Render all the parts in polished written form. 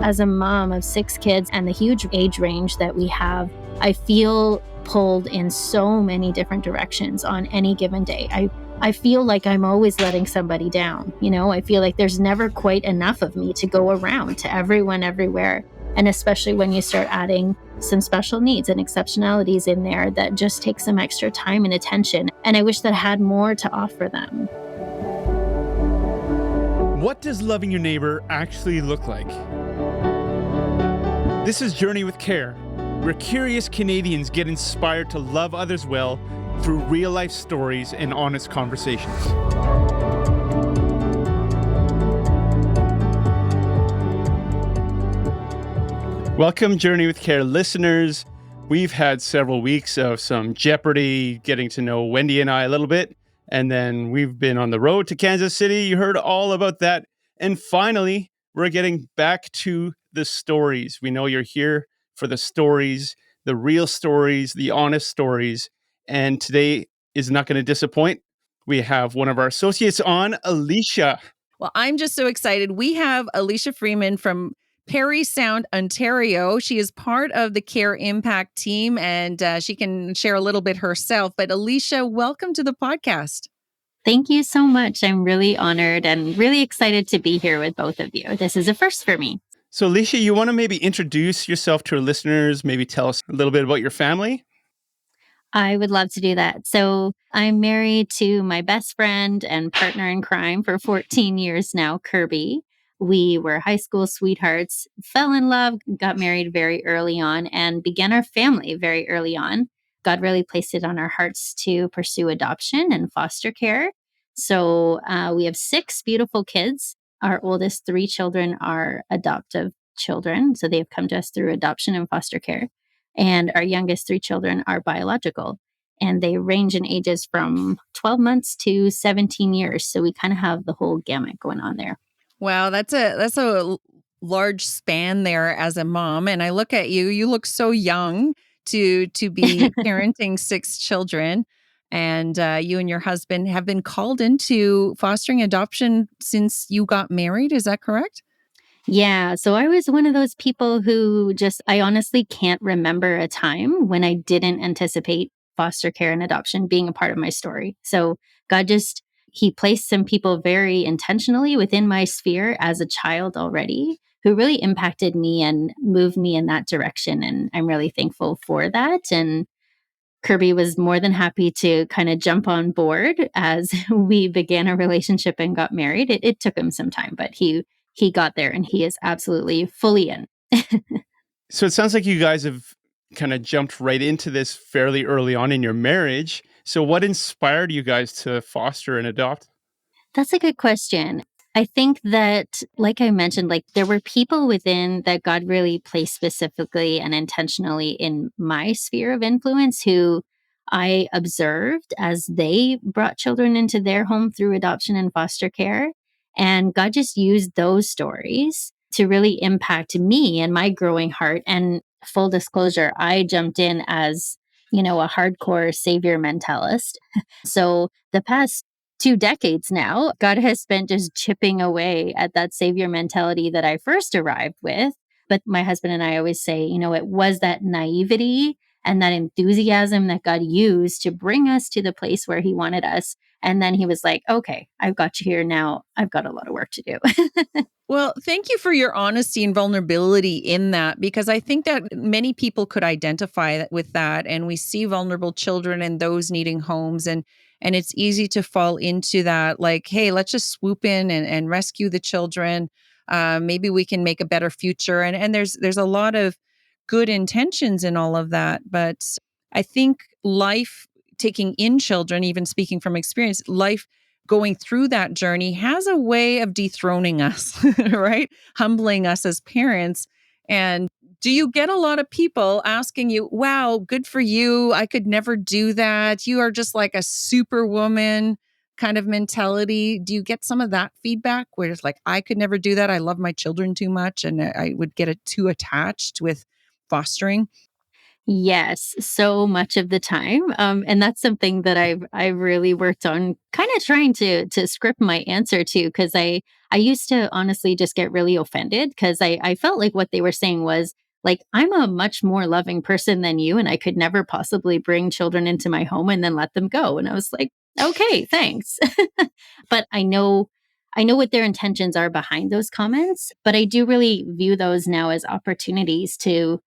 As a mom of 6 kids and the huge age range that we have, I feel pulled in so many different directions on any given day. I feel like I'm always letting somebody down. I feel like there's never quite enough of me to go around to everyone everywhere. And especially when you start adding some special needs and exceptionalities in there that just take some extra time and attention. And I wish that I had more to offer them. What does loving your neighbor actually look like? This is Journey with Care, where curious Canadians get inspired to love others well through real-life stories and honest conversations. Welcome, Journey with Care listeners. We've had several weeks of some Jeopardy, getting to know Wendi and I a little bit, and then we've been on the road to Kansas City. You heard all about that. And finally, we're getting back to the stories. We know you're here for the stories, the real stories, the honest stories. And today is not going to disappoint. We have one of our associates on, Alicia. Well, I'm just so excited. We have Alicia Freeman from Parry Sound, Ontario. She is part of the Care Impact team, and she can share a little bit herself. But Alicia, welcome to the podcast. Thank you so much. I'm really honored and really excited to be here with both of you. This is a first for me. So, Alicia, you want to maybe introduce yourself to our listeners, maybe tell us a little bit about your family? I would love to do that. So I'm married to my best friend and partner in crime for 14 years now, Kirby. We were high school sweethearts, fell in love, got married very early on, and began our family very early on. God really placed it on our hearts to pursue adoption and foster care. So we have 6 beautiful kids. Our oldest 3 children are adoptive children. So they have come to us through adoption and foster care. And our youngest 3 children are biological. And they range in ages from 12 months to 17 years. So we kind of have the whole gamut going on there. Wow, that's a large span there as a mom. And I look at you, you look so young to be parenting 6 children. And you and your husband have been called into fostering adoption since you got married. Is that correct? Yeah. So I was one of those people who I honestly can't remember a time when I didn't anticipate foster care and adoption being a part of my story. So God He placed some people very intentionally within my sphere as a child already who really impacted me and moved me in that direction. And I'm really thankful for that. And Kirby was more than happy to kind of jump on board as we began a relationship and got married. It took him some time, but he got there and he is absolutely fully in. So it sounds like you guys have kind of jumped right into this fairly early on in your marriage. So what inspired you guys to foster and adopt? That's a good question. I think that, like I mentioned, there were people within that God really placed specifically and intentionally in my sphere of influence who I observed as they brought children into their home through adoption and foster care. And God just used those stories to really impact me and my growing heart. And full disclosure, I jumped in as, a hardcore savior mentalist. So the past 2 decades now, God has spent just chipping away at that savior mentality that I first arrived with. But my husband and I always say, it was that naivety and that enthusiasm that God used to bring us to the place where he wanted us. And then he was like, okay, I've got you here now. I've got a lot of work to do. Well, thank you for your honesty and vulnerability in that, because I think that many people could identify with that. And we see vulnerable children and those needing homes. And it's easy to fall into that, like, hey, let's just swoop in and rescue the children. Maybe we can make a better future. And there's a lot of good intentions in all of that. But I think life taking in children, even speaking from experience, life going through that journey has a way of dethroning us, right? Humbling us as parents. And do you get a lot of people asking you, wow, good for you. I could never do that. You are just like a superwoman kind of mentality. Do you get some of that feedback where it's like, I could never do that. I love my children too much and I would get too attached with fostering? Yes, so much of the time, and that's something that I've really worked on, kind of trying to script my answer to, because I used to honestly just get really offended because I felt like what they were saying was like, I'm a much more loving person than you, and I could never possibly bring children into my home and then let them go. And I was like, okay, thanks. But I know what their intentions are behind those comments, but I do really view those now as opportunities to,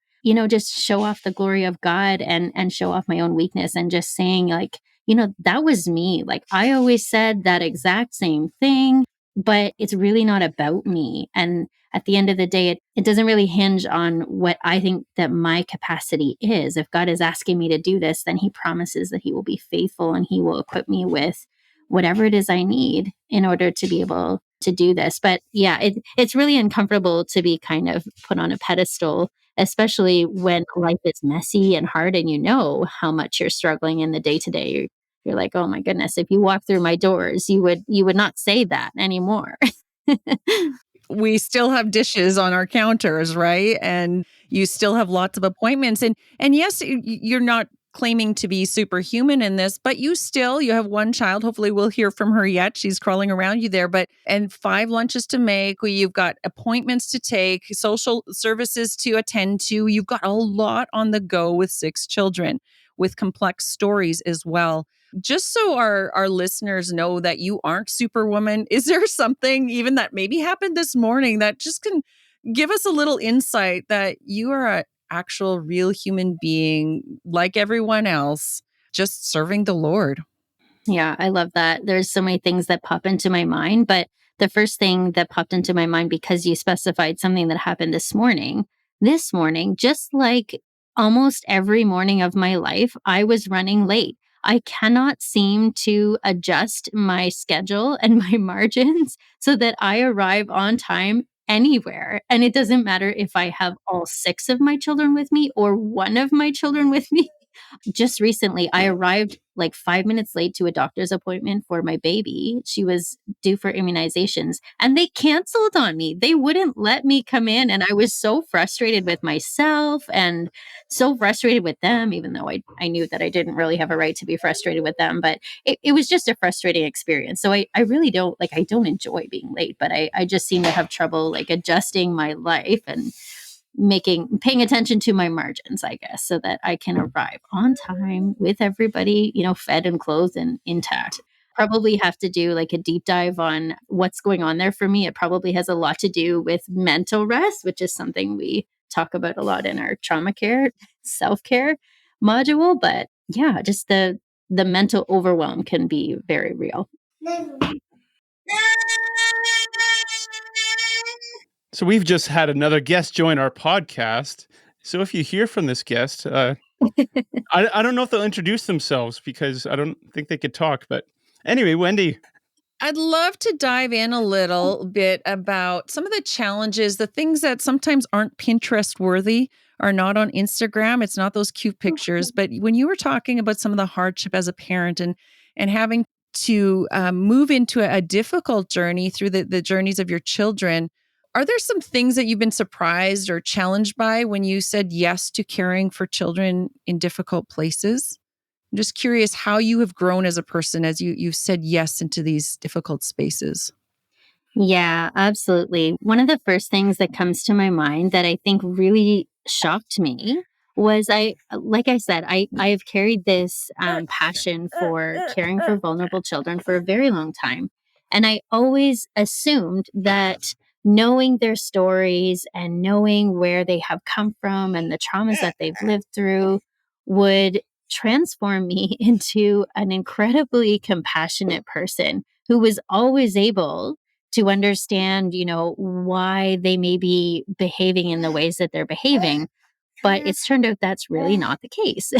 just show off the glory of God and show off my own weakness, and just saying like, that was me. Like I always said that exact same thing, but it's really not about me. And at the end of the day, it doesn't really hinge on what I think that my capacity is. If God is asking me to do this, then he promises that he will be faithful and he will equip me with whatever it is I need in order to be able to do this. But yeah, it's really uncomfortable to be kind of put on a pedestal, especially when life is messy and hard and you know how much you're struggling in the day to day. You're like, oh my goodness, if you walk through my doors, you would not say that anymore. We still have dishes on our counters, right? And you still have lots of appointments. And yes, you're not claiming to be superhuman in this, but you have one child. Hopefully we'll hear from her yet. She's crawling around you there, but and 5 lunches to make. You've got appointments to take, social services to attend to. You've got a lot on the go with 6 children with complex stories as well. Just so our listeners know that you aren't superwoman, is there something even that maybe happened this morning that just can give us a little insight that you are a actual real human being like everyone else, just serving the Lord? Yeah, I love that. There's so many things that pop into my mind, but the first thing that popped into my mind, because you specified something that happened this morning, just like almost every morning of my life, I was running late. I cannot seem to adjust my schedule and my margins so that I arrive on time anywhere. And it doesn't matter if I have all 6 of my children with me or one of my children with me. Just recently, I arrived like 5 minutes late to a doctor's appointment for my baby. She was due for immunizations and they canceled on me. They wouldn't let me come in. And I was so frustrated with myself and so frustrated with them, even though I knew that I didn't really have a right to be frustrated with them. But it was just a frustrating experience. So I really don't like, I don't enjoy being late, but I just seem to have trouble like adjusting my life and paying attention to my margins, I guess, so that I can arrive on time with everybody, fed and clothed and intact. Probably have to do like a deep dive on what's going on there for me. It probably has a lot to do with mental rest, which is something we talk about a lot in our trauma care, self-care module. But yeah, just the mental overwhelm can be very real. So we've just had another guest join our podcast. So if you hear from this guest, I don't know if they'll introduce themselves because I don't think they could talk. But anyway, Wendi. I'd love to dive in a little bit about some of the challenges, the things that sometimes aren't Pinterest worthy, are not on Instagram. It's not those cute pictures. But when you were talking about some of the hardship as a parent and having to move into a difficult journey through the journeys of your children, are there some things that you've been surprised or challenged by when you said yes to caring for children in difficult places? I'm just curious how you have grown as a person as you've said yes into these difficult spaces. Yeah, absolutely. One of the first things that comes to my mind that I think really shocked me was like I said, I have carried this passion for caring for vulnerable children for a very long time. And I always assumed that knowing their stories and knowing where they have come from and the traumas that they've lived through would transform me into an incredibly compassionate person who was always able to understand, why they may be behaving in the ways that they're behaving. But it's turned out that's really not the case.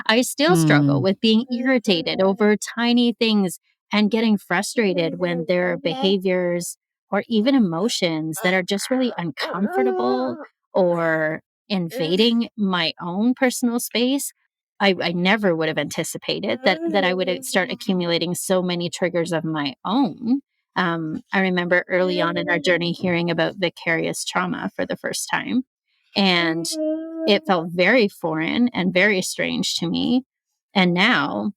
I still struggle Mm. with being irritated over tiny things and getting frustrated when there are behaviors or even emotions that are just really uncomfortable or invading my own personal space. I never would have anticipated that I would start accumulating so many triggers of my own. I remember early on in our journey hearing about vicarious trauma for the first time. And it felt very foreign and very strange to me. And now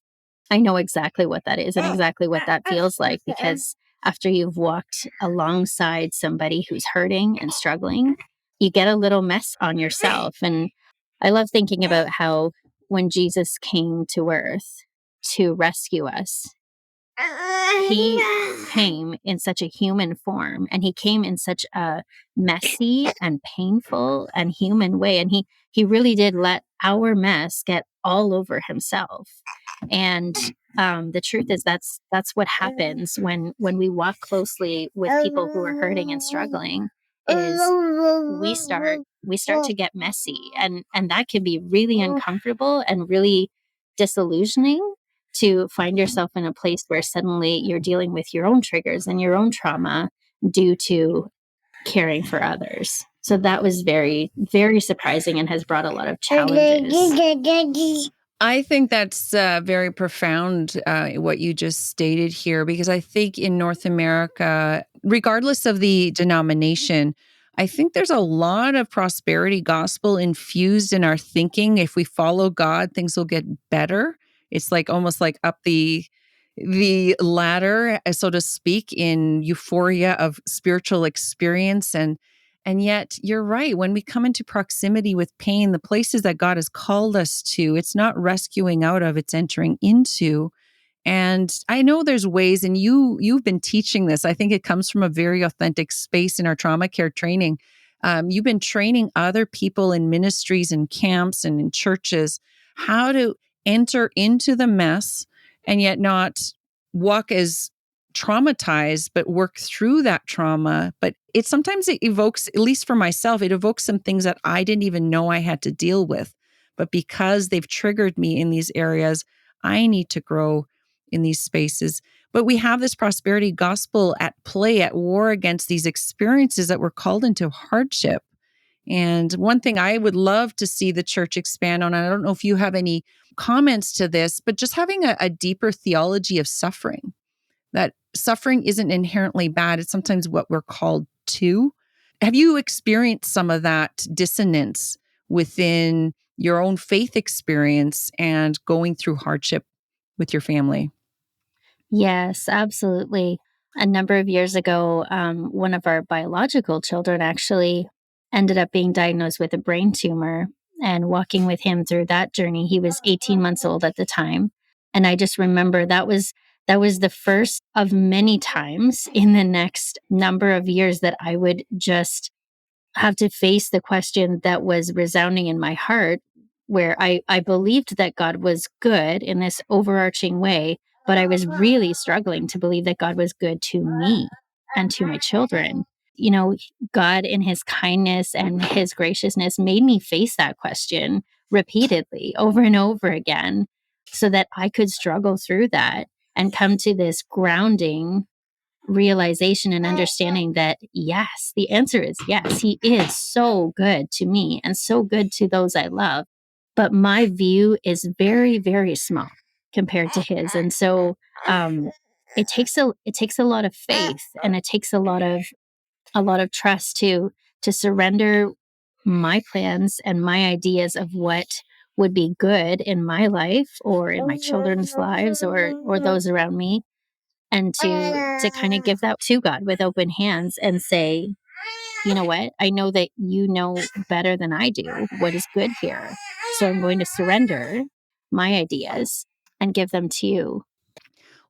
I know exactly what that is and exactly what that feels like, because after you've walked alongside somebody who's hurting and struggling, you get a little mess on yourself. And I love thinking about how when Jesus came to earth to rescue us, he came in such a human form, and he came in such a messy and painful and human way. And he really did let our mess get all over himself. And the truth is that's what happens when we walk closely with people who are hurting and struggling, is we start to get messy, and that can be really uncomfortable and really disillusioning, to find yourself in a place where suddenly you're dealing with your own triggers and your own trauma due to caring for others. So that was very, very surprising and has brought a lot of challenges. I think that's very profound, what you just stated here, because I think in North America, regardless of the denomination, I think there's a lot of prosperity gospel infused in our thinking. If we follow God, things will get better. It's like almost like up the ladder, so to speak, in euphoria of spiritual experience. And yet, you're right. When we come into proximity with pain, the places that God has called us to, it's not rescuing out of, it's entering into. And I know there's ways, and you've been teaching this. I think it comes from a very authentic space in our trauma care training. You've been training other people in ministries and camps and in churches how to enter into the mess and yet not walk as traumatized, but work through that trauma. But it evokes, at least for myself, it evokes some things that I didn't even know I had to deal with. But because they've triggered me in these areas, I need to grow in these spaces. But we have this prosperity gospel at play, at war against these experiences that we're called into hardship. And one thing I would love to see the church expand on, I don't know if you have any comments to this, but just having a deeper theology of suffering, that suffering isn't inherently bad. It's sometimes what we're called to. Have you experienced some of that dissonance within your own faith experience and going through hardship with your family? Yes, absolutely. A number of years ago, one of our biological children actually ended up being diagnosed with a brain tumor, and walking with him through that journey. He was 18 months old at the time. And I just remember that was the first of many times in the next number of years that I would just have to face the question that was resounding in my heart, where I believed that God was good in this overarching way, but I was really struggling to believe that God was good to me and to my children. You know, God, in his kindness and his graciousness, made me face that question repeatedly over and over again, so that I could struggle through that and come to this grounding realization and understanding that, yes, the answer is yes, he is so good to me and so good to those I love. But my view is very, very small compared to his. And so it takes a lot of faith, and it takes a lot of trust to surrender my plans and my ideas of what would be good in my life or in my children's lives, or those around me, and to kind of give that to God with open hands and say, you know what? I know that you know better than I do what is good here. So I'm going to surrender my ideas and give them to you.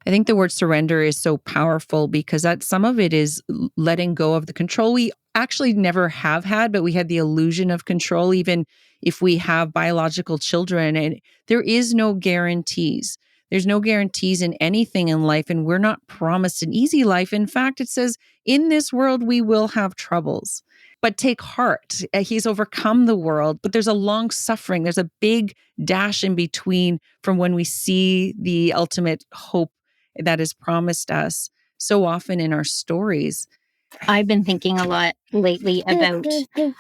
I think the word surrender is so powerful because that some of it is letting go of the control we actually never have had, but we had the illusion of control, even if we have biological children. And there is no guarantees. There's no guarantees in anything in life, and we're not promised an easy life. In fact, it says, in this world, we will have troubles. But take heart, he's overcome the world, but there's a long suffering. There's a big dash in between from when we see the ultimate hope that is promised us so often in our stories. I've been thinking a lot lately about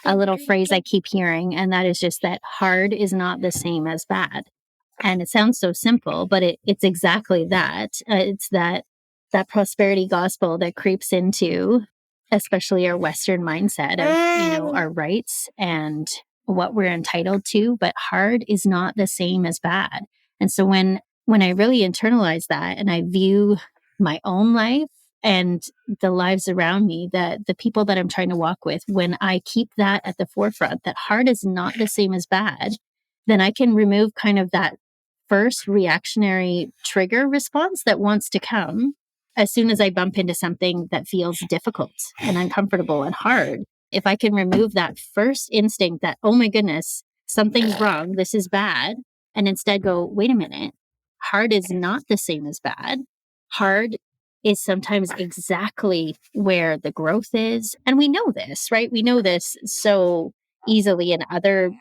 a little phrase I keep hearing, and that is just that hard is not the same as bad. And it sounds so simple, but it's exactly that. It's that prosperity gospel that creeps into especially our Western mindset of, our rights and what we're entitled to, but hard is not the same as bad. And so when I really internalize that and I view my own life and the lives around me, that the people that I'm trying to walk with, when I keep that at the forefront, that hard is not the same as bad, then I can remove kind of that first reactionary trigger response that wants to come as soon as I bump into something that feels difficult and uncomfortable and hard. If I can remove that first instinct that, oh my goodness, something's wrong, this is bad, and instead go, wait a minute, hard is not the same as bad. Hard is sometimes exactly where the growth is. And we know this, right? We know this so easily in other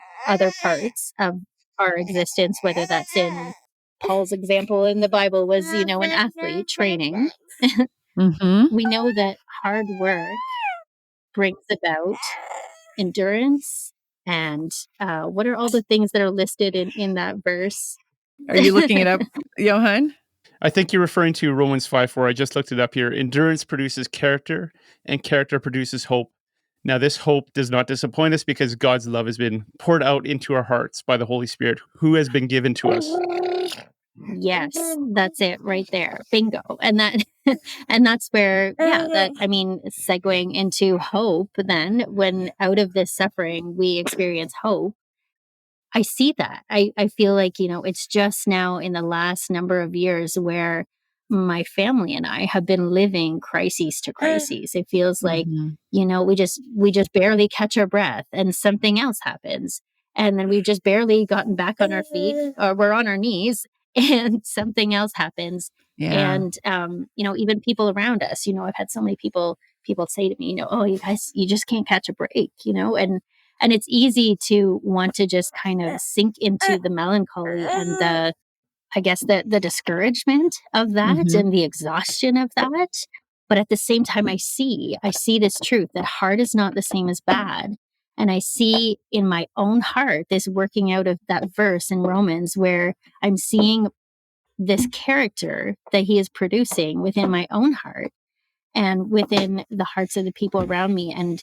parts of our existence, whether that's in Paul's example in the Bible was, an athlete training. Mm-hmm. We know that hard work brings about endurance. And what are all the things that are listed in that verse? Are you looking it up, Johan? I think you're referring to Romans 5:4. I just looked it up here. Endurance produces character, and character produces hope. Now, this hope does not disappoint us because God's love has been poured out into our hearts by the Holy Spirit, who has been given to us. Yes, that's it right there. Bingo. And that and that's where, segueing into hope, then when out of this suffering we experience hope. I see that. I feel like, it's just now in the last number of years where my family and I have been living crises to crises. It feels like, Mm-hmm. we just barely catch our breath and something else happens. And then we've just barely gotten back on our feet or we're on our knees and something else happens. Yeah. And even people around us, I've had so many people say to me, oh, you guys, you just can't catch a break, and it's easy to want to just kind of sink into the melancholy and the discouragement of that Mm-hmm. and the exhaustion of that. But at the same time, I see this truth that hard is not the same as bad. And I see in my own heart this working out of that verse in Romans where I'm seeing this character that he is producing within my own heart and within the hearts of the people around me, and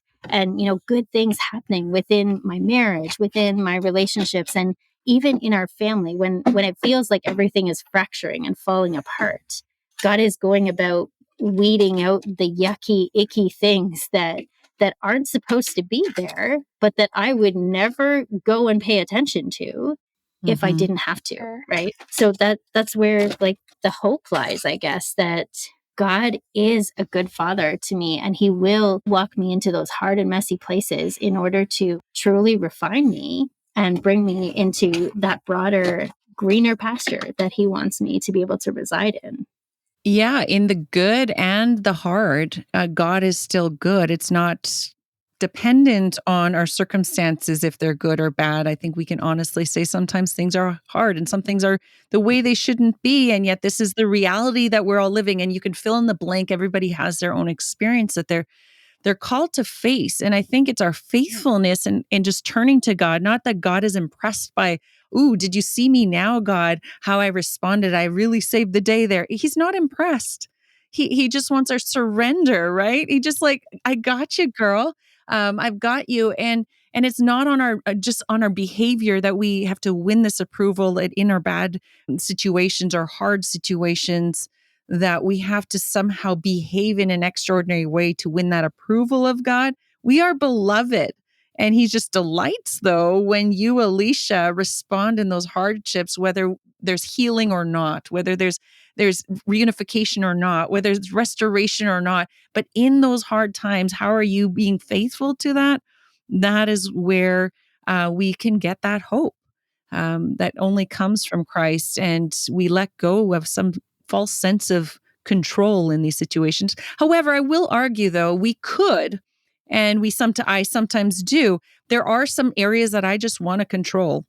good things happening within my marriage, within my relationships, and even in our family when it feels like everything is fracturing and falling apart. God is going about weeding out the yucky icky things that aren't supposed to be there, but that I would never go and pay attention to if I Mm-hmm. didn't have to, right? So that's where like the hope lies, I guess, that God is a good father to me, and he will walk me into those hard and messy places in order to truly refine me and bring me into that broader, greener pasture that he wants me to be able to reside in. Yeah, in the good and the hard, God is still good. It's not dependent on our circumstances if they're good or bad. I think we can honestly say sometimes things are hard and some things are the way they shouldn't be. And yet, this is the reality that we're all living. And you can fill in the blank. Everybody has their own experience that they're called to face. And I think it's our faithfulness and just turning to God, not that God is impressed by, ooh, did you see me now, God, how I responded? I really saved the day there. He's not impressed. He just wants our surrender, right? He just like, I got you, girl. I've got you. And it's not on our just on our behavior that we have to win this approval in our bad situations or hard situations, that we have to somehow behave in an extraordinary way to win that approval of God. We are beloved. And he just delights, though, when you, Alicia, respond in those hardships, whether there's healing or not, whether there's reunification or not, whether there's restoration or not. But in those hard times, how are you being faithful to that? That is where we can get that hope that only comes from Christ. And we let go of some false sense of control in these situations. However, I will argue, though, we could, and I sometimes do. There are some areas that I just want to control.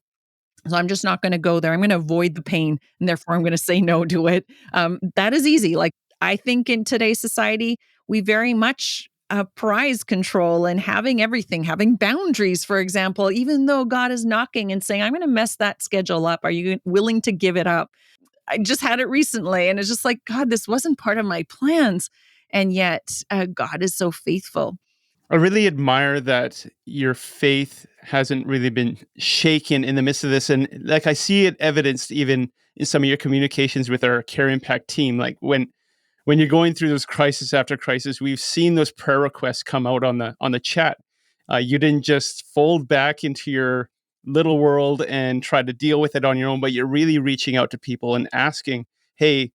So I'm just not going to go there. I'm going to avoid the pain, and therefore I'm going to say no to it. That is easy. Like, I think in today's society, we very much prize control and having everything, having boundaries, for example, even though God is knocking and saying, I'm going to mess that schedule up. Are you willing to give it up? I just had it recently, and it's just like, God, this wasn't part of my plans. And yet God is so faithful. I really admire that your faith hasn't really been shaken in the midst of this. And like, I see it evidenced even in some of your communications with our Care Impact team. Like when you're going through those crisis after crisis, we've seen those prayer requests come out on the chat. You didn't just fold back into your little world and try to deal with it on your own, but you're really reaching out to people and asking, hey,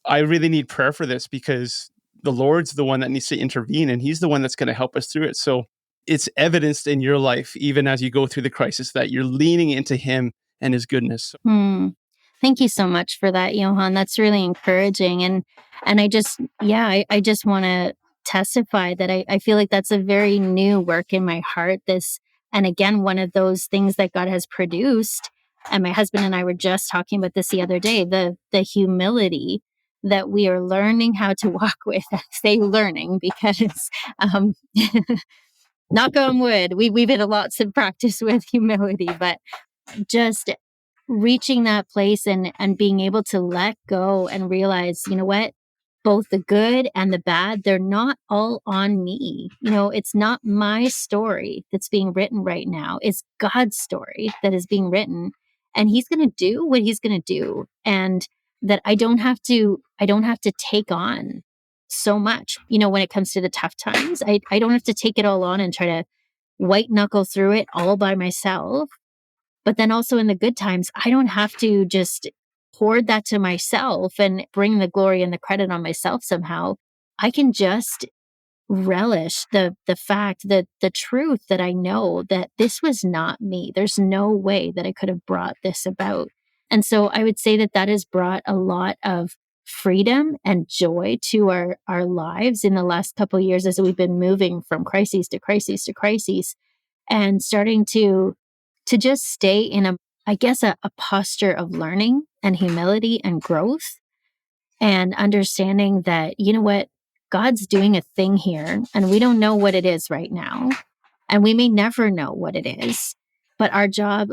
I really need prayer for this, because the Lord's the one that needs to intervene, and he's the one that's going to help us through it. So it's evidenced in your life, even as you go through the crisis, that you're leaning into him and his goodness. Thank you so much for that, Johan. That's really encouraging. And I just, yeah, I just want to testify that I feel like that's a very new work in my heart. And again, one of those things that God has produced. And my husband and I were just talking about this the other day, the humility that we are learning how to walk with. I say learning because um knock on wood, we've had lots of practice with humility, but just reaching that place and being able to let go and realize, you know what? Both the good and the bad, they're not all on me. It's not my story that's being written right now. It's God's story that is being written. And he's going to do what he's going to do. And that I don't have to take on so much, when it comes to the tough times. I don't have to take it all on and try to white knuckle through it all by myself. But then also in the good times, I don't have to just hoard that to myself and bring the glory and the credit on myself somehow. I can just relish the fact that the truth that I know that this was not me. There's no way that I could have brought this about. And so I would say that has brought a lot of freedom and joy to our lives in the last couple of years as we've been moving from crises to crises to crises, and starting to just stay in a posture of learning and humility and growth, and understanding that, you know what, God's doing a thing here and we don't know what it is right now. And we may never know what it is. But our job,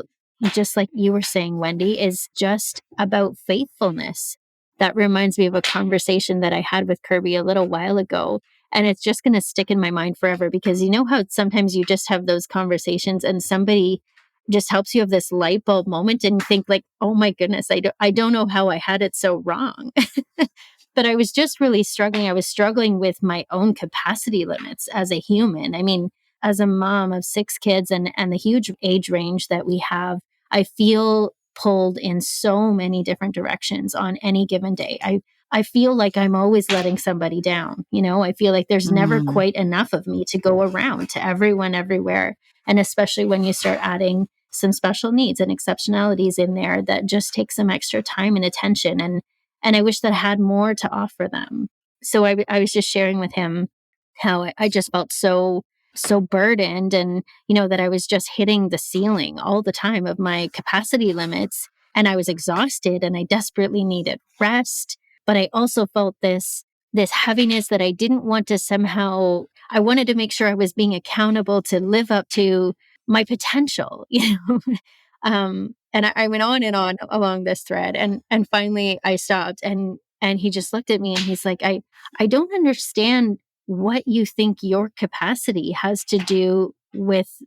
just like you were saying, Wendi, is just about faithfulness. That reminds me of a conversation that I had with Kirby a little while ago. And it's just going to stick in my mind forever, because you know how sometimes you just have those conversations and somebody just helps you have this light bulb moment and think like, oh my goodness, I don't know how I had it so wrong. But I was just really struggling. I was struggling with my own capacity limits as a human. I mean, as a mom of 6 kids and the huge age range that we have, I feel pulled in so many different directions on any given day. I feel like I'm always letting somebody down. I feel like there's never quite enough of me to go around to everyone everywhere. And especially when you start adding some special needs and exceptionalities in there that just take some extra time and attention. And I wish that I had more to offer them. So I was just sharing with him how I just felt so burdened, and that I was just hitting the ceiling all the time of my capacity limits, and I was exhausted and I desperately needed rest. But I also felt this heaviness that I didn't want to somehow. I wanted to make sure I was being accountable to live up to my potential. And I went on and on along this thread, and finally I stopped, and he just looked at me and he's like, I don't understand what you think your capacity has to do with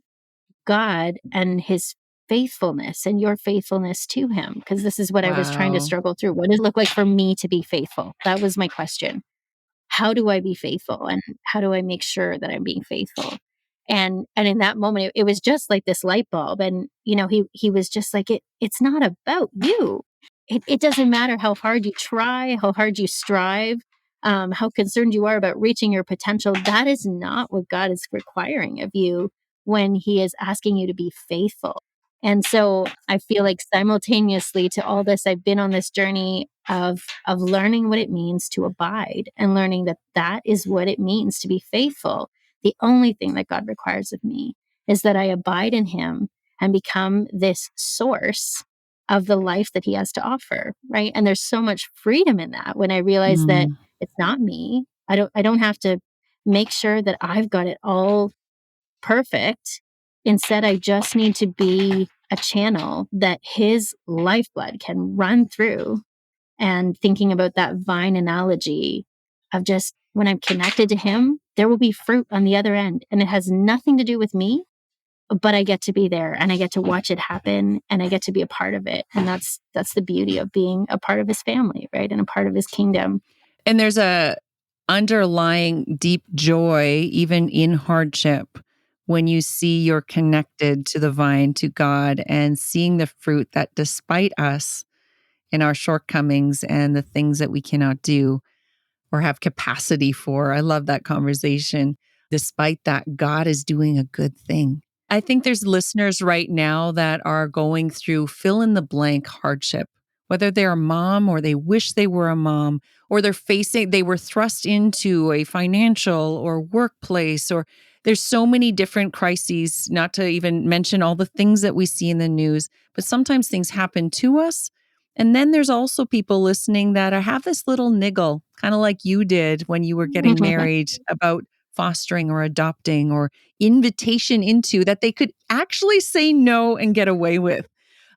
God and his faithfulness and your faithfulness to him. Because this is what I was trying to Wow. struggle through. What does it look like for me to be faithful? That was my question. How do I be faithful, and how do I make sure that I'm being faithful? And in that moment, it was just like this light bulb. And he was just like, it's not about you. It doesn't matter how hard you try, how hard you strive, how concerned you are about reaching your potential. That is not what God is requiring of you when he is asking you to be faithful. And so I feel like simultaneously to all this, I've been on this journey of learning what it means to abide, and learning that is what it means to be faithful. The only thing that God requires of me is that I abide in him and become this source of the life that he has to offer, right? And there's so much freedom in that when I realize that Mm. it's not me. I don't have to make sure that I've got it all perfect. Instead, I just need to be a channel that his lifeblood can run through. And thinking about that vine analogy of just when I'm connected to him, there will be fruit on the other end. And it has nothing to do with me, but I get to be there and I get to watch it happen and I get to be a part of it. And that's the beauty of being a part of his family, right? And a part of his kingdom. And there's a underlying deep joy, even in hardship, when you see you're connected to the vine, to God, and seeing the fruit that despite us and our shortcomings and the things that we cannot do or have capacity for. I love that conversation. Despite that, God is doing a good thing. I think there's listeners right now that are going through fill in the blank hardship, whether they're a mom or they wish they were a mom, or they were thrust into a financial or workplace, or there's so many different crises, not to even mention all the things that we see in the news, but sometimes things happen to us. And then there's also people listening that have this little niggle, kind of like you did when you were getting married, about fostering or adopting or invitation into that they could actually say no and get away with.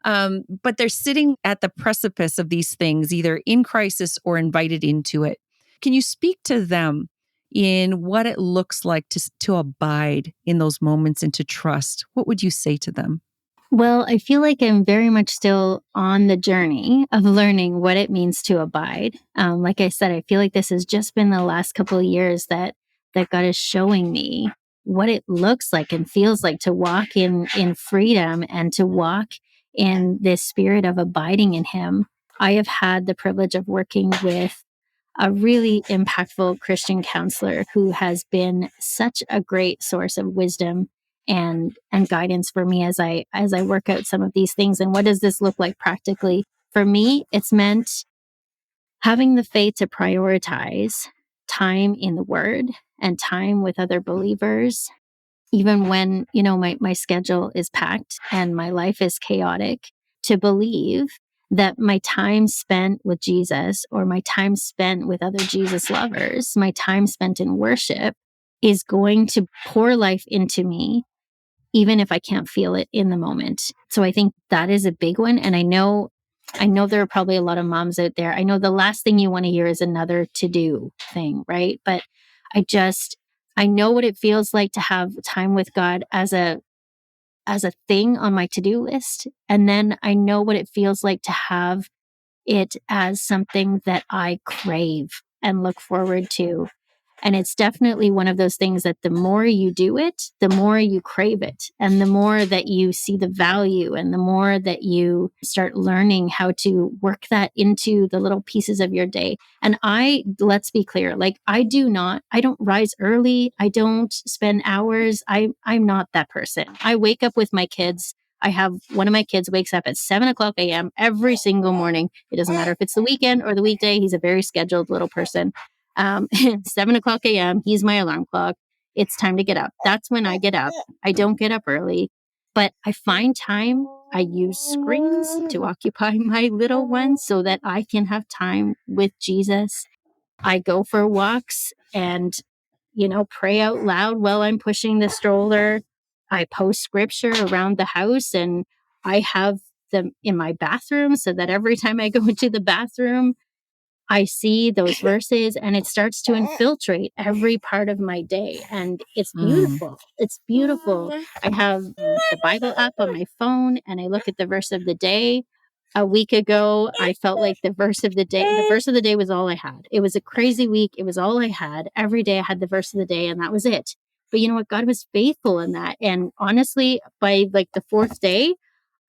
But they're sitting at the precipice of these things, either in crisis or invited into it. Can you speak to them in what it looks like to abide in those moments and to trust? What would you say to them? Well, I feel like I'm very much still on the journey of learning what it means to abide. Like I said, I feel like this has just been the last couple of years that God is showing me what it looks like and feels like to walk in freedom and to walk in this spirit of abiding in Him. I have had the privilege of working with a really impactful Christian counselor who has been such a great source of wisdom and guidance for me as I work out some of these things. And what does this look like practically? For me, it's meant having the faith to prioritize time in the word and time with other believers, even when, my schedule is packed and my life is chaotic, to believe that my time spent with Jesus or my time spent with other Jesus lovers, my time spent in worship is going to pour life into me, even if I can't feel it in the moment. So I think that is a big one. And I know there are probably a lot of moms out there. I know the last thing you want to hear is another to do thing, right? But I know what it feels like to have time with God as a thing on my to-do list. And then I know what it feels like to have it as something that I crave and look forward to. And it's definitely one of those things that the more you do it, the more you crave it. And the more that you see the value and the more that you start learning how to work that into the little pieces of your day. And let's be clear, like I don't rise early. I don't spend hours. I'm not that person. I wake up with my kids. I have one of my kids wakes up at 7:00 a.m. every single morning. It doesn't matter if it's the weekend or the weekday. He's a very scheduled little person. 7:00 a.m. He's my alarm clock. It's time to get up. That's when I get up. I don't get up early, but I find time. I use screens to occupy my little ones so that I can have time with Jesus. I go for walks and, pray out loud while I'm pushing the stroller. I post scripture around the house and I have them in my bathroom so that every time I go into the bathroom, I see those verses and it starts to infiltrate every part of my day. And it's beautiful. It's beautiful. I have the Bible app on my phone and I look at the verse of the day. A week ago, I felt like the verse of the day was all I had. It was a crazy week. It was all I had. Every day I had the verse of the day and that was it. But you know what? God was faithful in that. And honestly, by like the fourth day,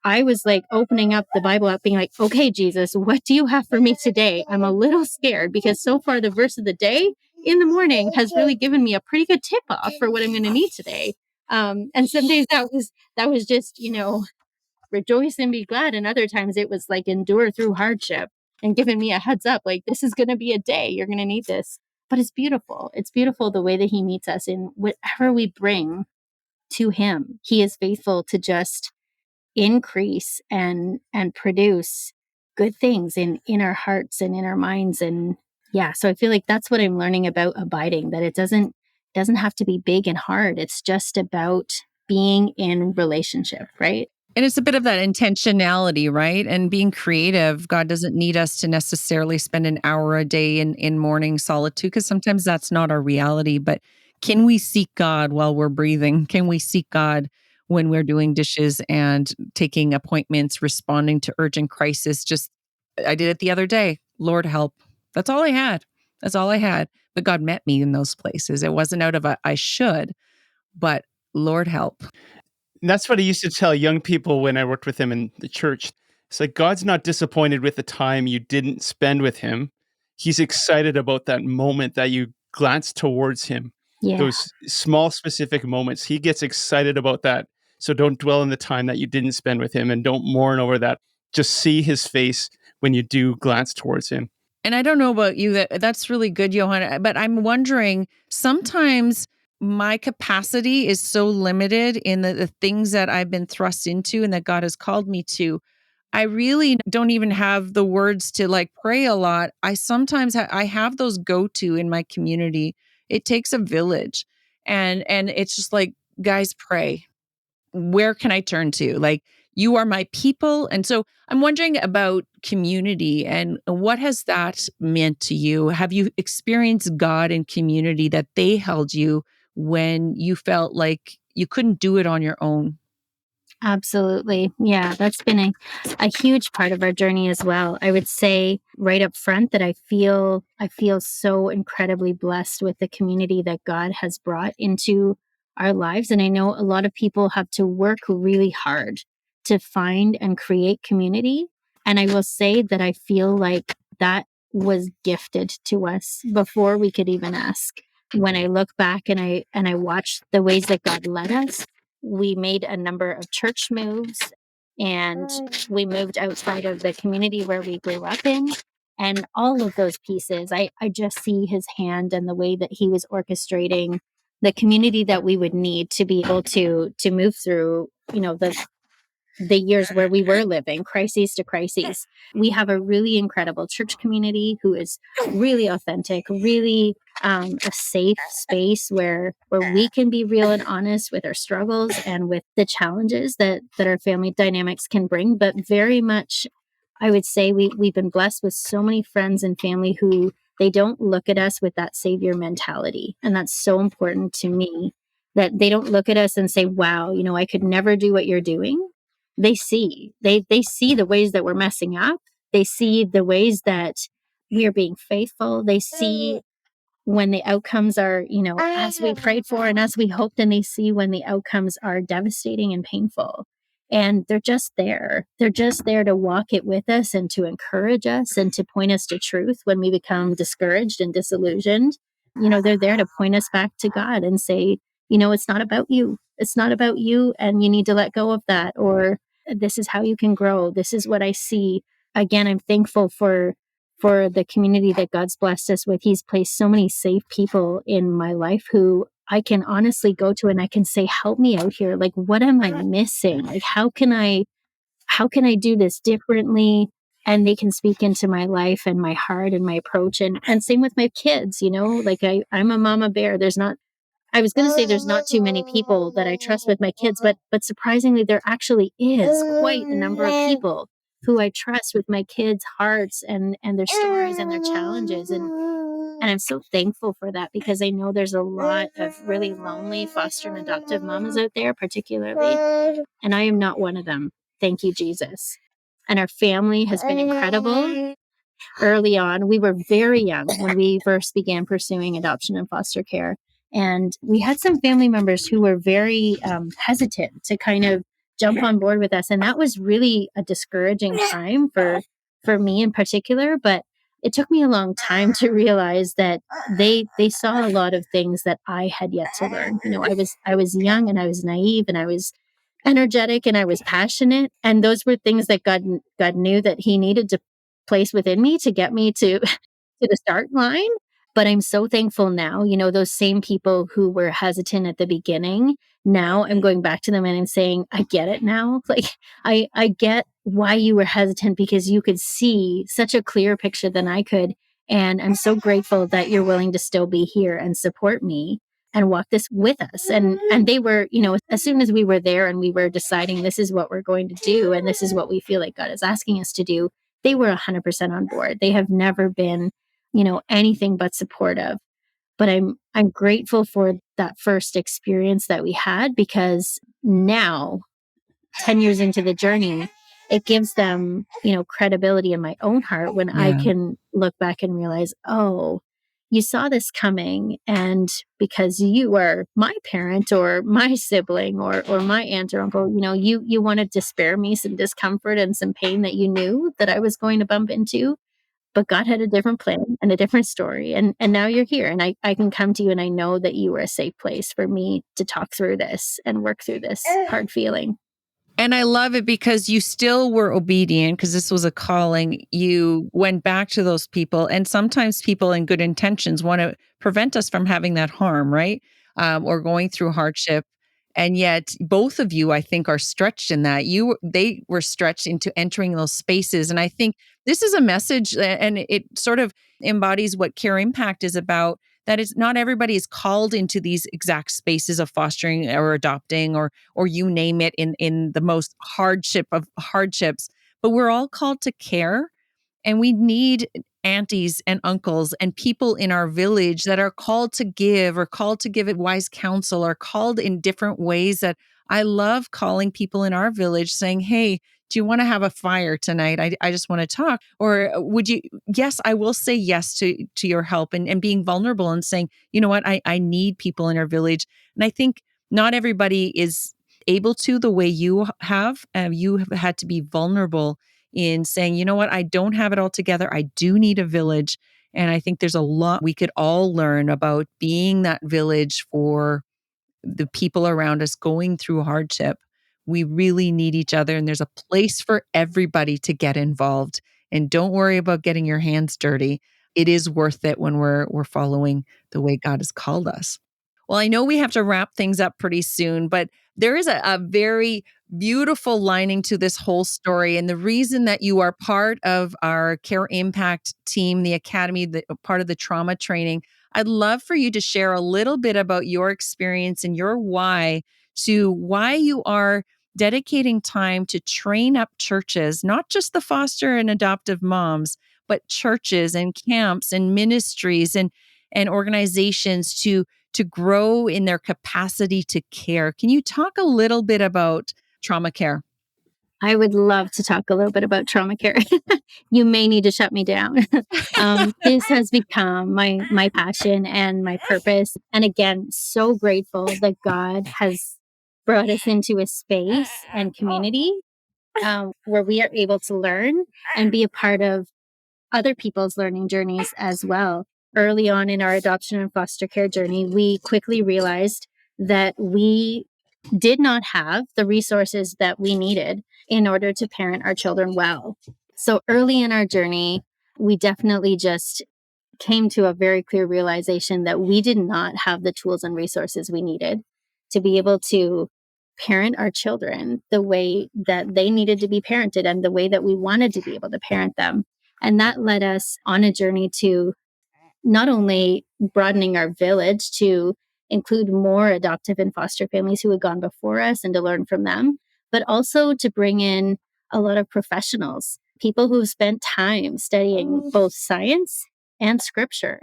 I was like opening up the Bible app, being like, okay, Jesus, what do you have for me today? I'm a little scared because so far the verse of the day in the morning has really given me a pretty good tip off for what I'm going to need today. And some days that was just, rejoice and be glad. And other times it was like endure through hardship and giving me a heads up, like this is going to be a day. You're going to need this. But it's beautiful. It's beautiful the way that he meets us in whatever we bring to him. He is faithful to just increase and produce good things in our hearts and in our minds. And yeah, so I feel like that's what I'm learning about abiding, that it doesn't have to be big and hard. It's just about being in relationship, right? And it's a bit of that intentionality, right? And being creative. God doesn't need us to necessarily spend an hour a day in morning solitude, because sometimes that's not our reality. But can we seek God while we're breathing? Can we seek God when we're doing dishes and taking appointments, responding to urgent crisis? Just, I did it the other day. Lord help. That's all I had. That's all I had. But God met me in those places. It wasn't out of a I should, but Lord help. And that's what I used to tell young people when I worked with them in the church. It's like God's not disappointed with the time you didn't spend with him. He's excited about that moment that you glance towards him. Yeah. Those small specific moments. He gets excited about that. So don't dwell on the time that you didn't spend with him and don't mourn over that. Just see his face when you do glance towards him. And I don't know about you, that's really good, Johan. But I'm wondering, sometimes my capacity is so limited in the things that I've been thrust into and that God has called me to. I really don't even have the words to like pray a lot. I sometimes I have those go to in my community. It takes a village, and it's just like, guys, pray. Where can I turn to? Like, you are my people. And so I'm wondering about community and what has that meant to you? Have you experienced God in community, that they held you when you felt like you couldn't do it on your own? Absolutely. Yeah, that's been a huge part of our journey as well. I would say right up front that I feel so incredibly blessed with the community that God has brought into our lives. And I know a lot of people have to work really hard to find and create community. And I will say that I feel like that was gifted to us before we could even ask. When I look back and I watch the ways that God led us, we made a number of church moves, and we moved outside of the community where we grew up in. And all of those pieces, I just see his hand and the way that he was orchestrating the community that we would need to be able to move through, the years where we were living crises to crises. We have a really incredible church community who is really authentic, really a safe space where we can be real and honest with our struggles and with the challenges that our family dynamics can bring. But very much, I would say we've been blessed with so many friends and family who they don't look at us with that savior mentality. And that's so important to me, that they don't look at us and say, wow, I could never do what you're doing. They see the ways that we're messing up. They see the ways that we are being faithful. They see when the outcomes are, as we prayed for and as we hoped, and they see when the outcomes are devastating and painful. And they're just there. They're just there to walk it with us and to encourage us and to point us to truth when we become discouraged and disillusioned. They're there to point us back to God and say, it's not about you. It's not about you. And you need to let go of that. Or this is how you can grow. This is what I see. Again, I'm thankful for the community that God's blessed us with. He's placed so many safe people in my life who I can honestly go to and I can say, help me out here. Like, what am I missing? Like, how can I do this differently? And they can speak into my life and my heart and my approach. And same with my kids, like I'm a mama bear. I was going to say there's not too many people that I trust with my kids, but surprisingly, there actually is quite a number of people who I trust with my kids' hearts and their stories and their challenges. And I'm so thankful for that, because I know there's a lot of really lonely foster and adoptive mamas out there, particularly. And I am not one of them. Thank you, Jesus. And our family has been incredible. Early on, we were very young when we first began pursuing adoption and foster care. And we had some family members who were very hesitant to kind of jump on board with us. And that was really a discouraging time for me in particular. But it took me a long time to realize that they saw a lot of things that I had yet to learn. I was young and I was naive and I was energetic and I was passionate. And those were things that God knew that he needed to place within me to get me to to the start line. But I'm so thankful now, those same people who were hesitant at the beginning, now I'm going back to them and I'm saying, I get it now. Like, I get why you were hesitant, because you could see such a clear picture than I could. And I'm so grateful that you're willing to still be here and support me. and walk this with us. And they were, as soon as we were there and we were deciding this is what we're going to do and this is what we feel like God is asking us to do, they were 100% on board. They have never been, anything but supportive. But I'm grateful for that first experience that we had, because now 10 years into the journey, it gives them, credibility in my own heart when I Yeah. can look back and realize, oh, you saw this coming, and because you are my parent or my sibling or my aunt or uncle, you wanted to spare me some discomfort and some pain that you knew that I was going to bump into. But God had a different plan and a different story. And now you're here, and I can come to you, and I know that you were a safe place for me to talk through this and work through this hard feeling. And I love it because you still were obedient, because this was a calling. You went back to those people. And sometimes people in good intentions want to prevent us from having that harm, right? Or going through hardship. And yet both of you, I think, are stretched in that. They were stretched into entering those spaces. And I think this is a message, and it sort of embodies what Care Impact is about, that it's not everybody is called into these exact spaces of fostering or adopting or you name it, in the most hardship of hardships, but we're all called to care. And we need aunties and uncles and people in our village that are called to give, or called to give it wise counsel, or called in different ways. That I love calling people in our village saying, hey, do you want to have a fire tonight? I just want to talk. Or would you, yes, I will say yes to your help, and being vulnerable and saying, you know what, I need people in our village. And I think not everybody is able to the way you have. You have had to be vulnerable in saying, you know what, I don't have it all together. I do need a village. And I think there's a lot we could all learn about being that village for the people around us going through hardship. We really need each other, and there's a place for everybody to get involved. And don't worry about getting your hands dirty. It is worth it when we're following the way God has called us. Well, I know we have to wrap things up pretty soon, but there is a very beautiful lining to this whole story. And the reason that you are part of our Care Impact team, the Academy, part of the trauma training, I'd love for you to share a little bit about your experience and your why, to why you are dedicating time to train up churches, not just the foster and adoptive moms, but churches and camps and ministries and organizations to grow in their capacity to care. Can you talk a little bit about trauma care? I would love to talk a little bit about trauma care. You may need to shut me down. This has become my passion and my purpose. And again, so grateful that God has brought us into a space and community where we are able to learn and be a part of other people's learning journeys as well. Early on in our adoption and foster care journey, we quickly realized that we did not have the resources that we needed in order to parent our children well. So early in our journey, we definitely just came to a very clear realization that we did not have the tools and resources we needed to be able to parent our children the way that they needed to be parented and the way that we wanted to be able to parent them. And that led us on a journey to not only broadening our village to include more adoptive and foster families who had gone before us and to learn from them, but also to bring in a lot of professionals, people who have spent time studying both science and scripture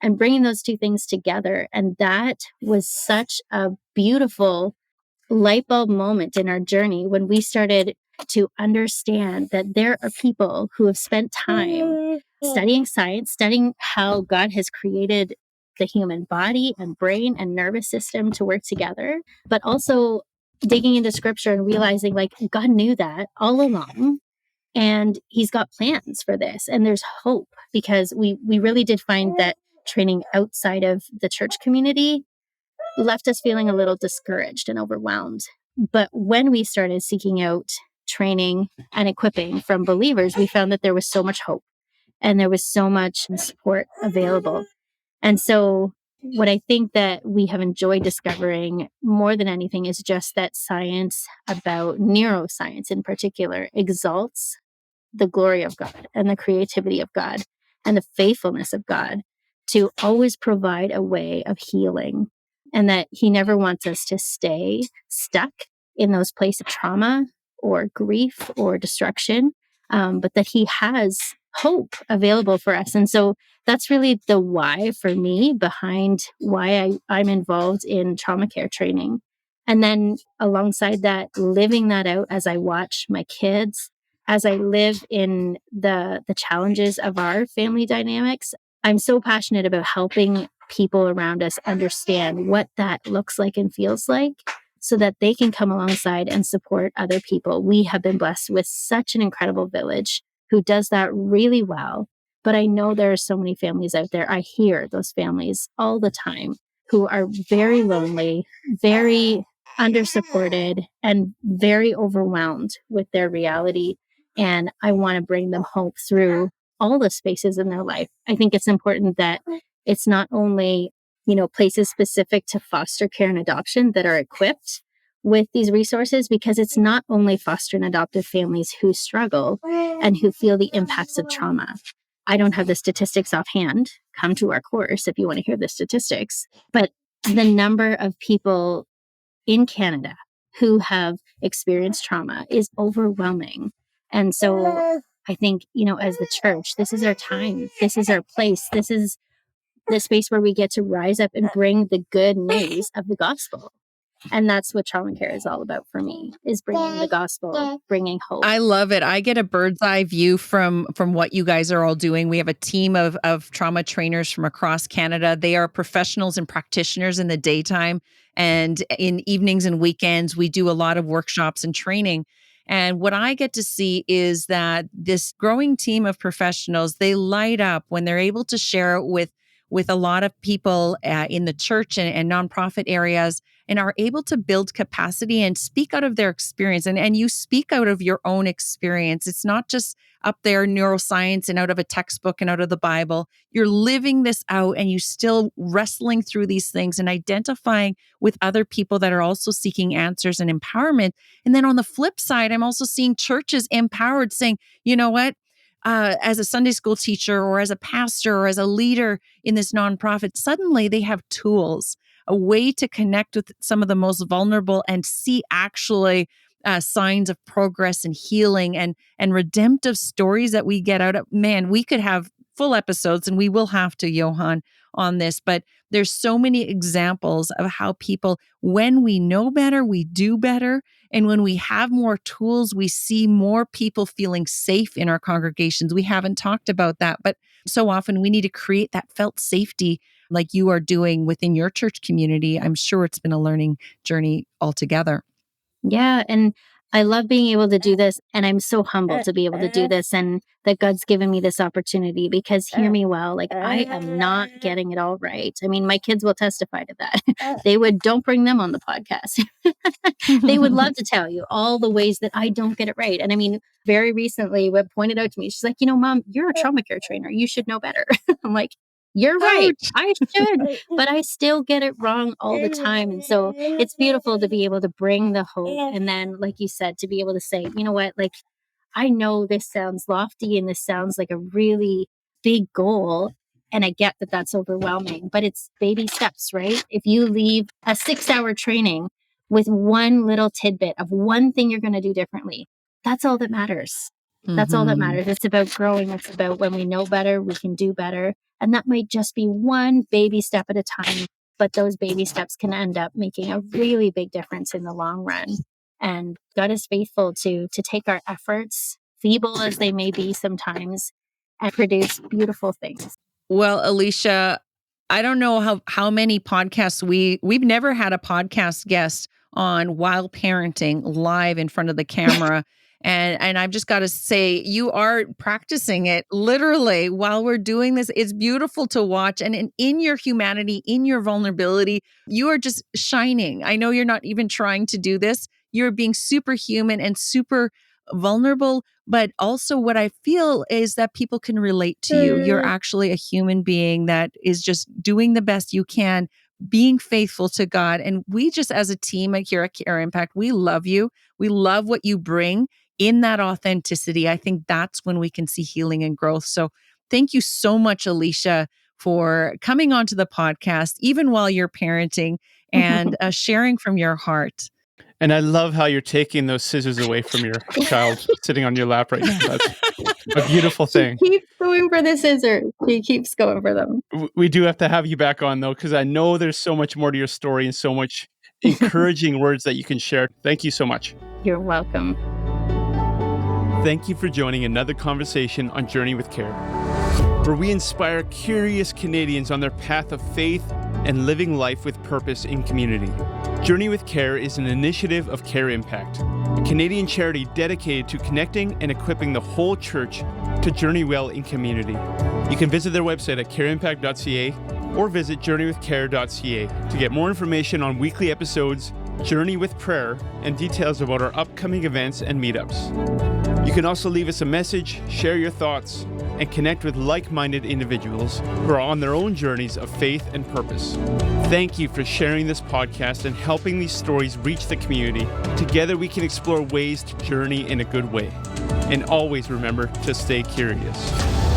and bringing those two things together. And that was such a beautiful light bulb moment in our journey when we started to understand that there are people who have spent time studying science, studying how God has created the human body and brain and nervous system to work together, but also digging into scripture and realizing like God knew that all along. And he's got plans for this. And there's hope, because we really did find that training outside of the church community left us feeling a little discouraged and overwhelmed. But when we started seeking out training and equipping from believers, we found that there was so much hope and there was so much support available. And so, what I think that we have enjoyed discovering more than anything is just that science, about neuroscience in particular, exalts the glory of God and the creativity of God and the faithfulness of God to always provide a way of healing and that he never wants us to stay stuck in those places of trauma or grief or destruction, but that he has hope available for us. And so that's really the why for me behind why I'm involved in trauma care training. And then alongside that, living that out as I watch my kids, as I live in the challenges of our family dynamics, I'm so passionate about helping people around us understand what that looks like and feels like so that they can come alongside and support other people. We have been blessed with such an incredible village who does that really well. But I know there are so many families out there. I hear those families all the time who are very lonely, very undersupported, and very overwhelmed with their reality. And I want to bring them hope through all the spaces in their life. I think it's important that it's not only, places specific to foster care and adoption that are equipped with these resources, because it's not only foster and adoptive families who struggle and who feel the impacts of trauma. I don't have the statistics offhand. Come to our course if you want to hear the statistics. But the number of people in Canada who have experienced trauma is overwhelming. And so I think, as the church, this is our time. This is our place. This is the space where we get to rise up and bring the good news of the gospel. And that's what trauma care is all about for me, is bringing the gospel, bringing hope. I love it. I get a bird's eye view from what you guys are all doing. We have a team of trauma trainers from across Canada. They are professionals and practitioners in the daytime, and in evenings and weekends, we do a lot of workshops and training. And what I get to see is that this growing team of professionals, they light up when they're able to share it with a lot of people in the church and nonprofit areas, and are able to build capacity and speak out of their experience. And you speak out of your own experience. It's not just up there, neuroscience and out of a textbook and out of the Bible. You're living this out, and you still wrestling through these things and identifying with other people that are also seeking answers and empowerment. And then on the flip side, I'm also seeing churches empowered, saying, you know what? As a Sunday school teacher or as a pastor or as a leader in this nonprofit, suddenly they have tools, a way to connect with some of the most vulnerable and see actually signs of progress and healing and redemptive stories that we get out of. Man, we could have full episodes, and we will have to, Johan, on this, but there's so many examples of how people, when we know better, we do better. And when we have more tools, we see more people feeling safe in our congregations. We haven't talked about that, but so often we need to create that felt safety like you are doing within your church community. I'm sure it's been a learning journey altogether. Yeah. And I love being able to do this. And I'm so humbled to be able to do this and that God's given me this opportunity, because hear me well, like I am not getting it all right. I mean, my kids will testify to that. Don't bring them on the podcast. They would love to tell you all the ways that I don't get it right. And I mean, very recently, what pointed out to me, she's like, Mom, you're a trauma care trainer. You should know better. I'm like, you're right. Ouch. I should, but I still get it wrong all the time. And so it's beautiful to be able to bring the hope. And then, like you said, to be able to say, you know what, like, I know this sounds lofty and this sounds like a really big goal. And I get that that's overwhelming, but it's baby steps, right? If you leave a 6-hour training with one little tidbit of one thing you're going to do differently, that's all that matters. That's all that matters. It's about growing. It's about when we know better, we can do better. And that might just be one baby step at a time, but those baby steps can end up making a really big difference in the long run. And God is faithful to take our efforts, feeble as they may be sometimes, and produce beautiful things. Well, Alicia, I don't know how many podcasts we've never had a podcast guest on while parenting live in front of the camera. And I've just got to say, you are practicing it literally while we're doing this. It's beautiful to watch. And in your humanity, in your vulnerability, you are just shining. I know you're not even trying to do this. You're being superhuman and super vulnerable, but also what I feel is that people can relate to you. You're actually a human being that is just doing the best you can, being faithful to God. And we just, as a team here at Care Impact, we love you. We love what you bring in that authenticity. I think that's when we can see healing and growth. So thank you so much, Alicia, for coming onto the podcast, even while you're parenting, and sharing from your heart. And I love how you're taking those scissors away from your child sitting on your lap right now. That's a beautiful thing. She keeps going for the scissors. She keeps going for them. We do have to have you back on, though, because I know there's so much more to your story and so much encouraging words that you can share. Thank you so much. You're welcome. Thank you for joining another conversation on Journey with Care, where we inspire curious Canadians on their path of faith and living life with purpose in community. Journey with Care is an initiative of Care Impact, a Canadian charity dedicated to connecting and equipping the whole church to journey well in community. You can visit their website at careimpact.ca or visit journeywithcare.ca to get more information on weekly episodes, Journey with Prayer, and details about our upcoming events and meetups. You can also leave us a message, share your thoughts, and connect with like-minded individuals who are on their own journeys of faith and purpose. Thank you for sharing this podcast and helping these stories reach the community. Together we can explore ways to journey in a good way. And always remember to stay curious.